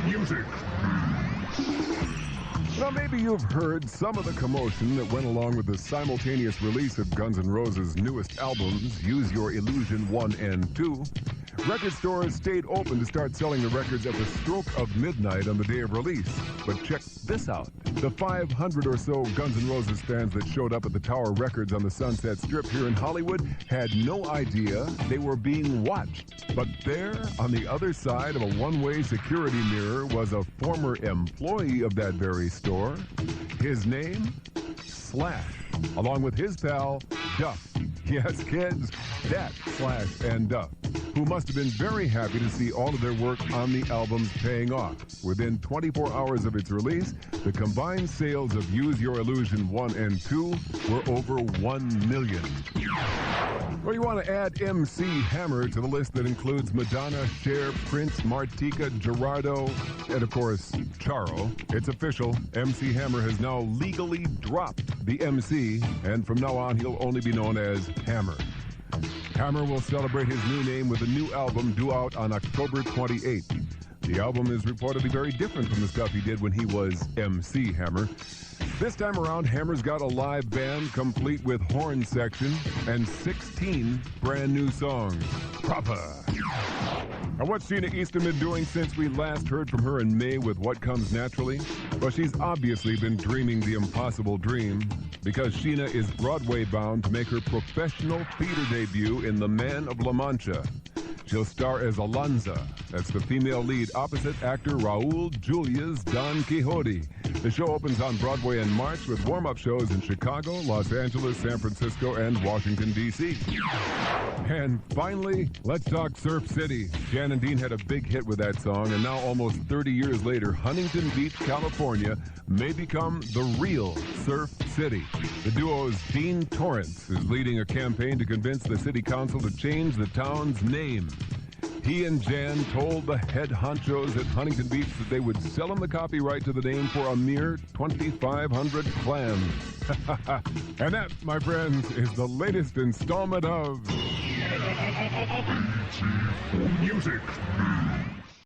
Music. Now, maybe you've heard some of the commotion that went along with the simultaneous release of Guns N' Roses' newest albums, Use Your Illusion 1 and 2. Record stores stayed open to start selling the records at the stroke of midnight on the day of release. But check this out. The 500 or so Guns N' Roses fans that showed up at the Tower Records on the Sunset Strip here in Hollywood had no idea they were being watched. But there, on the other side of a one-way security mirror, was a former employee of that very store. His name? Slash, along with his pal, Duff. Yes, kids, that Slash and Duff, who must have been very happy to see all of their work on the albums paying off. Within 24 hours of its release, the combined sales of Use Your Illusion 1 and 2 were over 1 million. Well, you want to add MC Hammer to the list that includes Madonna, Cher, Prince, Martika, Gerardo, and of course, Charo. It's official. MC Hammer has now legally dropped the MC, and from now on, he'll only be known as Hammer. Hammer will celebrate his new name with a new album due out on October 28th. The album is reportedly very different from the stuff he did when he was MC Hammer. This time around, Hammer's got a live band complete with horn section and 16 brand new songs. Proper. Now, what's Sheena Easton been doing since we last heard from her in May with What Comes Naturally? Well, she's obviously been dreaming the impossible dream, because Sheena is Broadway bound to make her professional theater debut in The Man of La Mancha. She'll star as Alonza. That's the female lead opposite actor Raul Julia's Don Quixote. The show opens on Broadway in March with warm-up shows in Chicago, Los Angeles, San Francisco, and Washington, D.C. And finally, let's talk Surf City. Jan and Dean had a big hit with that song, and now almost 30 years later, Huntington Beach, California may become the real Surf City. The duo's Dean Torrance is leading a campaign to convince the city council to change the town's name. He and Jan told the head honchos at Huntington Beach that they would sell him the copyright to the name for a mere 2,500 clams. And that, my friends, is the latest installment of Music.